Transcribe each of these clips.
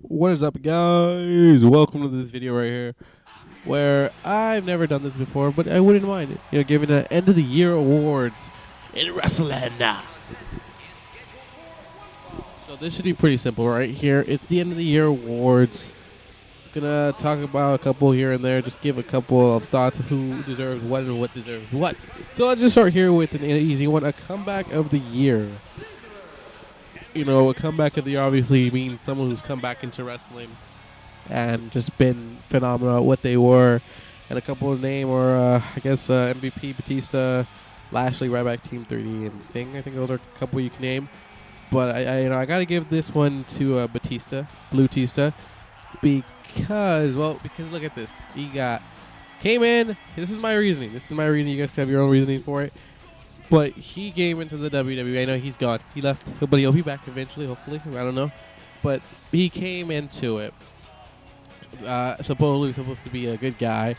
What is up, guys? Welcome to this video right here, where I've never done this before, but I wouldn't mind it. Giving an end of the year awards in wrestling. So this should be pretty simple right here. It's the end of the year awards. Gonna talk about a couple here and there. Just give a couple of thoughts of who deserves what and what deserves what. So let's just start here with an easy one: a comeback of the year. A comeback of the year obviously means someone who's come back into wrestling and just been phenomenal at what they were. And a couple of name or MVP, Batista, Lashley, Ryback, Team 3D, and Sting. I think those are a couple you can name. But I gotta give this one to Batista, Blue Tista, because look at this. He came in. This is my reasoning. You guys can have your own reasoning for it. But he came into the WWE. I know he's gone. He left, but he'll be back eventually, hopefully. I don't know. But he came into it supposedly supposed to be a good guy.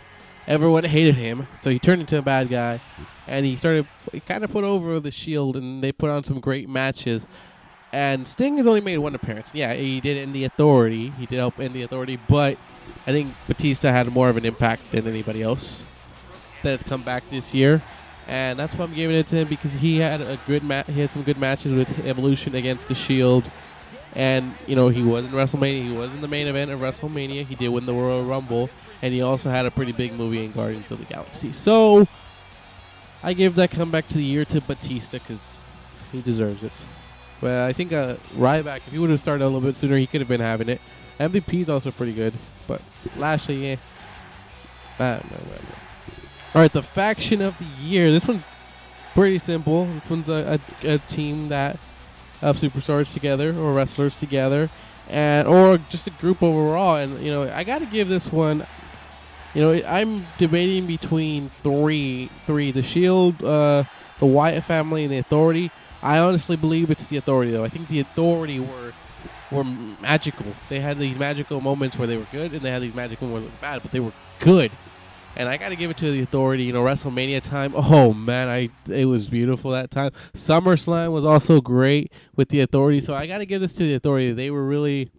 Everyone hated him, so he turned into a bad guy. And he kind of put over the Shield, and they put on some great matches. And Sting has only made one appearance. Yeah, he did end the Authority. He did help end the Authority, but I think Batista had more of an impact than anybody else that has come back this year. And that's why I'm giving it to him, because he had he had some good matches with Evolution against the Shield. And, he was in WrestleMania. He was in the main event of WrestleMania. He did win the Royal Rumble. And he also had a pretty big movie in Guardians of the Galaxy. So, I give that comeback to the year to Batista, because he deserves it. But I think Ryback, if he would have started a little bit sooner, he could have been having it. MVP is also pretty good. But Lashley, All right, the faction of the year. This one's pretty simple. This one's a team of superstars together, or wrestlers together, or just a group overall. And I got to give this one. I'm debating between three: the Shield, the Wyatt family, and the Authority. I honestly believe it's the Authority, though. I think the Authority were magical. They had these magical moments where they were good, and they had these magical moments where they were bad, but they were good. And I got to give it to the Authority. WrestleMania time. Oh, man, it was beautiful that time. SummerSlam was also great with the Authority. So I got to give this to the Authority. They were really,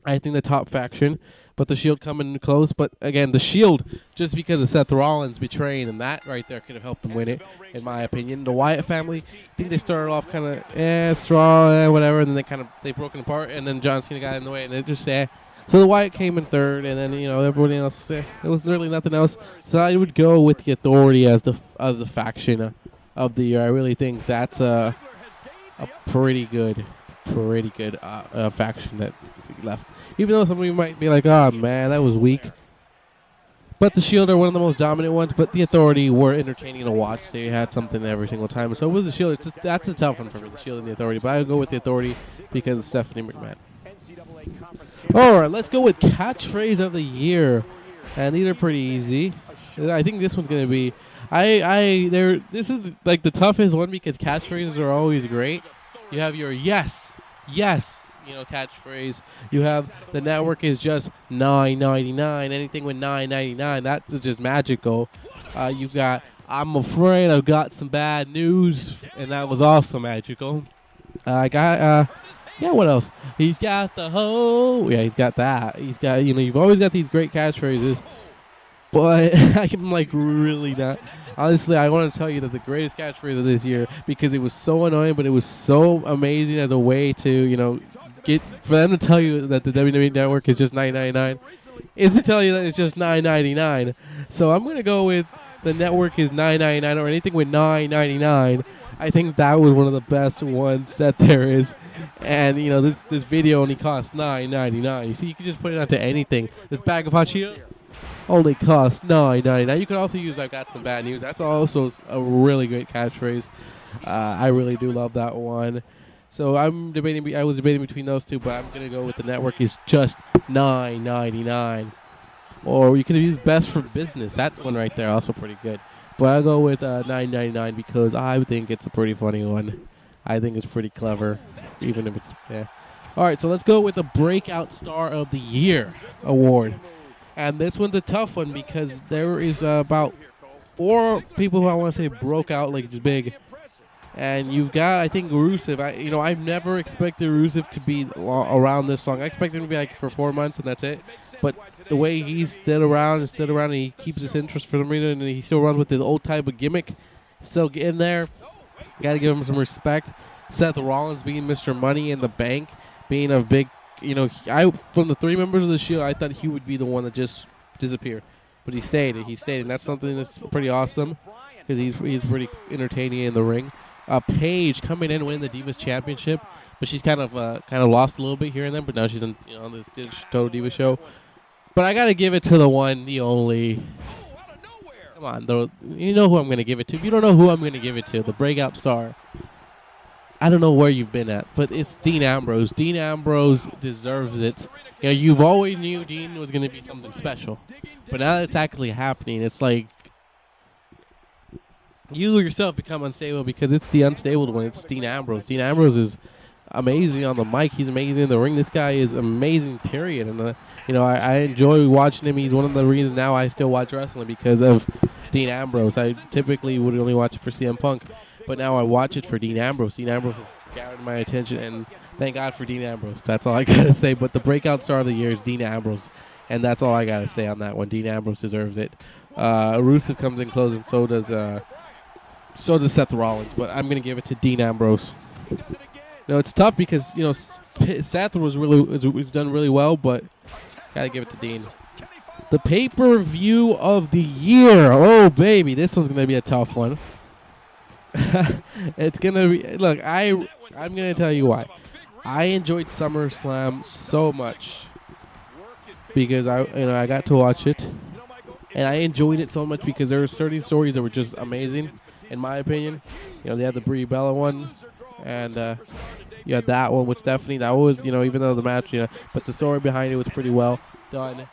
I think, the top faction. But the Shield coming close. But, again, the Shield, just because of Seth Rollins betraying them, that right there could have helped them win it, in my opinion. The Wyatt family, I think they started off kind of, strong, whatever. And then they've broken apart. And then John Cena got in the way. And they just, So the Wyatt came in third, and then everybody else. There was literally nothing else. So I would go with the Authority as the faction of the year. I really think that's a pretty good faction that left. Even though some of you might be like, "Oh man, that was weak." But the Shield are one of the most dominant ones. But the Authority were entertaining to watch. They had something every single time. So with the Shield, that's a tough one for me, the Shield and the Authority. But I would go with the Authority because of Stephanie McMahon. All right, let's go with catchphrase of the year, and these are pretty easy. I think this one's gonna be, this is like the toughest one because catchphrases are always great. You have your yes, catchphrase. You have the network is just $9.99. Anything with $9.99, that's just magical. You got I'm afraid I've got some bad news, and that was also magical. I got what else? He's got the hoe. Yeah, he's got that. He's got, you've always got these great catchphrases. But I'm like really not. Honestly, I want to tell you that the greatest catchphrase of this year, because it was so annoying, but it was so amazing as a way to, for them to tell you that the WWE Network is just $9.99, is to tell you that it's just $9.99. So I'm going to go with the network is $9.99 or anything with $9.99. I think that was one of the best ones that there is. And, this video only costs $9.99. You see, you can just put it onto anything. This bag of hot Cheetos only costs $9.99. You can also use I've got some bad news. That's also a really great catchphrase. I really do love that one. So I was debating between those two, but I'm going to go with the network is just $9.99. Or you could have used best for business. That one right there, also pretty good. But I'll go with $9.99 because I think it's a pretty funny one. I think it's pretty clever, even if it's, All right, so let's go with the Breakout Star of the Year award. And this one's a tough one because there is about 4 people who I want to say broke out like just big. And you've got, I think, Rusev. I've never expected Rusev to be around this long. I expected him to be like for 4 months and that's it. But the way he's stood around, and he keeps his interest for some reason, and he still runs with the old type of gimmick, still getting there. Got to give him some respect. Seth Rollins being Mr. Money in the Bank, being a big, from the 3 members of the Shield, I thought he would be the one that just disappeared. But he stayed, and that's something that's pretty awesome because he's pretty entertaining in the ring. Paige coming in winning the Divas Championship, but she's kind of lost a little bit here and there. But now she's on this Total Diva show. But I gotta give it to the one, the only. Come on, you know who I'm gonna give it to. If you don't know who I'm gonna give it to, the breakout star. I don't know where you've been at, but it's Dean Ambrose. Dean Ambrose deserves it. You've always knew Dean was gonna be something special, but now that it's actually happening, it's like. You yourself become unstable because it's the unstable one. It's Dean Ambrose. Dean Ambrose is amazing on the mic. He's amazing in the ring. This guy is amazing, period. And, I enjoy watching him. He's one of the reasons now I still watch wrestling because of Dean Ambrose. I typically would only watch it for CM Punk, but now I watch it for Dean Ambrose. Dean Ambrose has gathered my attention, and thank God for Dean Ambrose. That's all I got to say. But the breakout star of the year is Dean Ambrose, and that's all I got to say on that one. Dean Ambrose deserves it. Rusev comes in close, and so does Seth Rollins, but I'm going to give it to Dean Ambrose. It's tough because, Seth was done really well, but got to give it to Dean. The pay-per-view of the year. Oh, baby, this one's going to be a tough one. It's going to be, look, I'm going to tell you why. I enjoyed SummerSlam so much because I got to watch it, and I enjoyed it so much because there were certain stories that were just amazing. In my opinion, they had the Brie Bella one, and you had that one, which definitely, that was, even though the match, but the story behind it was pretty well done.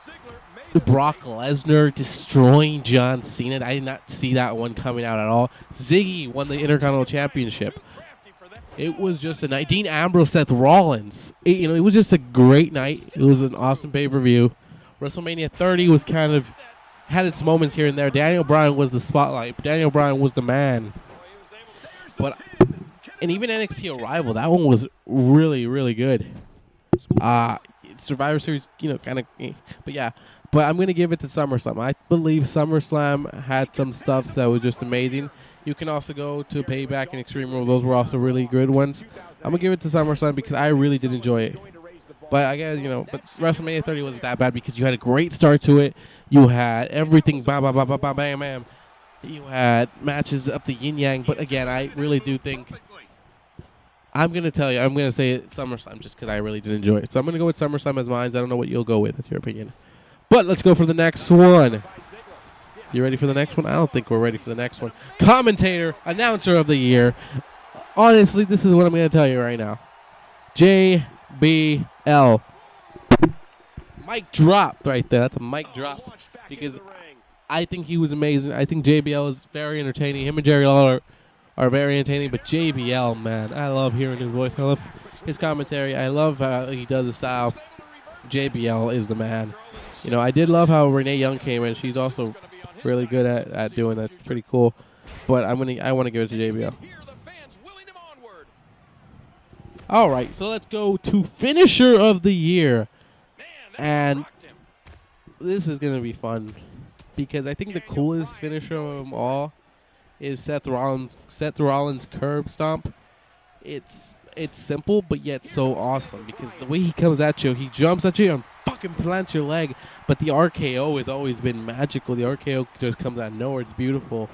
Brock Lesnar destroying John Cena. I did not see that one coming out at all. Ziggy won the Intercontinental Championship. It was just a night. Dean Ambrose, Seth Rollins. It was just a great night. It was an awesome pay-per-view. WrestleMania 30 was kind of had its moments here and there. Daniel Bryan was the spotlight. Daniel Bryan was the man. And even NXT Arrival, that one was really, really good. Survivor Series, kind of, but yeah. But I'm going to give it to SummerSlam. I believe SummerSlam had some stuff that was just amazing. You can also go to Payback and Extreme Rules. Those were also really good ones. I'm going to give it to SummerSlam because I really did enjoy it. But I guess, but WrestleMania 30 wasn't that bad because you had a great start to it. You had everything, bam, bam, bam, bam, bam, bam, bam. You had matches up the yin-yang. But again, I really do think, I'm going to say it SummerSlam just because I really did enjoy it. So I'm going to go with SummerSlam as mine. I don't know what you'll go with. That's your opinion. But let's go for the next one. You ready for the next one? I don't think we're ready for the next one. Commentator, announcer of the year. Honestly, this is what I'm going to tell you right now. JBL. Mic drop right there. That's a mic drop. Because I think he was amazing. I think JBL is very entertaining. Him and Jerry Lawler are very entertaining. But JBL, man, I love hearing his voice. I love his commentary. I love how he does his style. JBL is the man. I did love how Renee Young came in. She's also really good at doing that. Pretty cool. But I want to give it to JBL. All right, so let's go to finisher of the year. And this is going to be fun because I think the coolest finisher of them all is Seth Rollins' curb stomp. It's simple, but yet so awesome because the way he comes at you, he jumps at you and fucking plants your leg. But the RKO has always been magical. The RKO just comes out of nowhere. It's beautiful.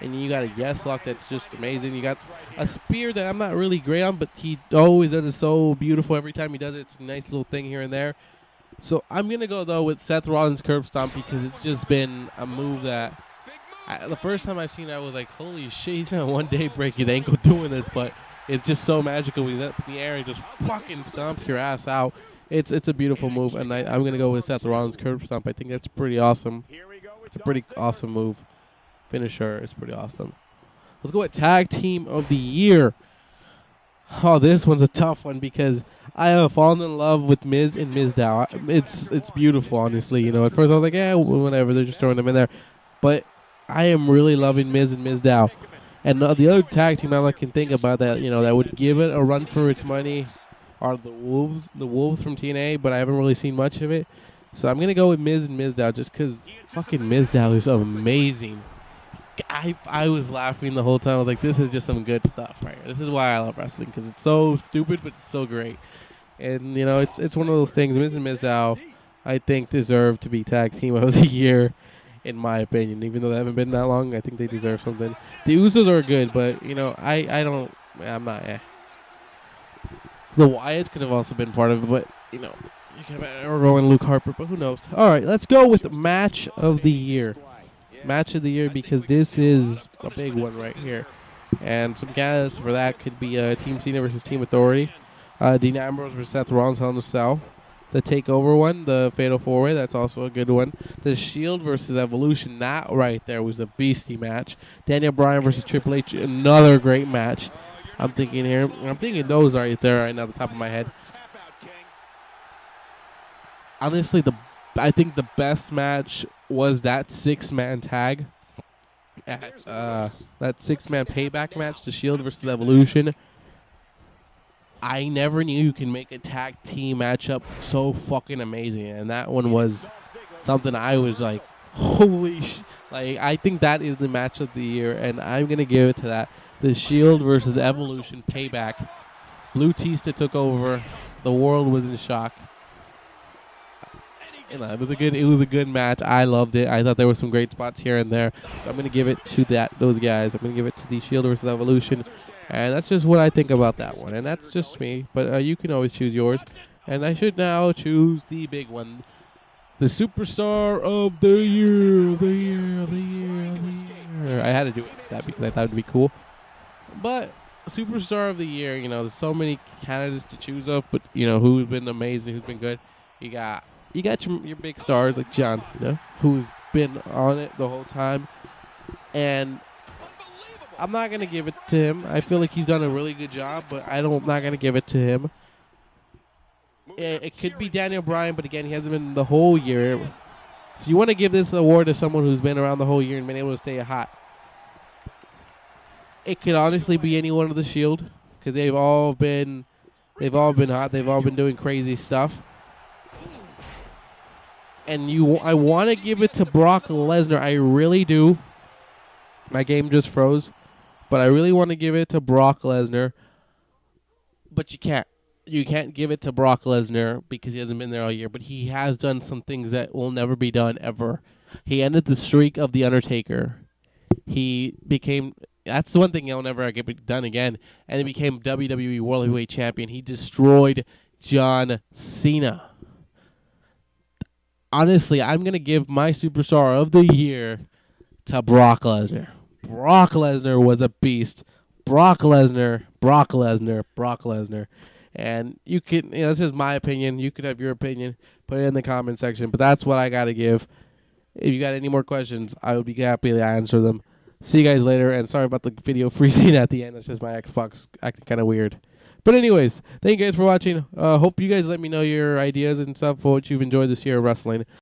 And you got a yes lock that's just amazing. You got a spear that I'm not really great on, but he always does it so beautiful every time he does it. It's a nice little thing here and there. So I'm going to go, though, with Seth Rollins' curb stomp because it's just been a move that the first time I've seen it, I was like, holy shit, he's going to one day break his ankle doing this. But it's just so magical. He's up in the air and just fucking stomps your ass out. It's a beautiful move, and I'm going to go with Seth Rollins' curb stomp. I think that's pretty awesome. It's a pretty awesome move. Finisher is pretty awesome. Let's go with Tag Team of the Year. Oh, this one's a tough one because I have fallen in love with Miz and Mizdow. It's beautiful, honestly. At first I was like, whatever, they're just throwing them in there. But I am really loving Miz and Mizdow. And the other tag team I can think about that that would give it a run for its money are the Wolves from TNA, but I haven't really seen much of it. So I'm gonna go with Miz and Mizdow just because fucking Mizdow is amazing. I was laughing the whole time. I was like, this is just some good stuff right here. This is why I love wrestling, because it's so stupid but it's so great. And it's one of those things. Miz and Mizdow, I think, deserve to be tag team of the year, in my opinion. Even though they haven't been that long, I think they deserve something. The Usos are good, but I'm not. The Wyatts could have also been part of it, but you could have Ergo and Luke Harper, but who knows? All right, let's go with the match of the year. Match of the year, because this is a big one right here. And some candidates for that could be Team Cena versus Team Authority, Dean Ambrose versus Seth Rollins, Hell in a Cell. The Takeover one, the Fatal 4-Way, that's also a good one. The Shield versus Evolution, that right there was a beastie match. Daniel Bryan versus Triple H, another great match. I'm thinking those right there right now at the top of my head. Honestly, I think the best match was that 6-man tag. That 6-man payback match, the Shield versus Evolution. I never knew you can make a tag team matchup so fucking amazing, and that one was something I was like, holy I think that is the match of the year, and I'm gonna give it to that. The Shield versus Evolution payback. Blue Tista took over. The world was in shock. It was a good match. I loved it. I thought there were some great spots here and there. So I'm gonna give it to those guys. I'm gonna give it to the Shield versus Evolution, and that's just what I think about that one. And that's just me. But you can always choose yours. And I should now choose the big one, the Superstar of the Year. I had to do that because I thought it'd be cool. But Superstar of the Year, there's so many candidates to choose of, but who's been amazing, who's been good. You got your big stars like John, who's been on it the whole time. And I'm not going to give it to him. I feel like he's done a really good job, but I'm not going to give it to him. It could be Daniel Bryan, but again, he hasn't been the whole year. So you want to give this award to someone who's been around the whole year and been able to stay hot. It could honestly be anyone of the Shield, because they've all been hot. They've all been doing crazy stuff. And I want to give it to Brock Lesnar. I really do. My game just froze. But I really want to give it to Brock Lesnar. But you can't. You can't give it to Brock Lesnar because he hasn't been there all year. But he has done some things that will never be done ever. He ended the streak of The Undertaker. That's the one thing he'll never get done again. And he became WWE World Heavyweight Champion. He destroyed John Cena. Honestly, I'm going to give my Superstar of the Year to Brock Lesnar. Brock Lesnar was a beast. Brock Lesnar. And you can, this is my opinion. You could have your opinion. Put it in the comment section. But that's what I got to give. If you got any more questions, I would be happy to answer them. See you guys later. And sorry about the video freezing at the end. That's just my Xbox acting kind of weird. But anyways, thank you guys for watching. Hope you guys let me know your ideas and stuff for what you've enjoyed this year of wrestling.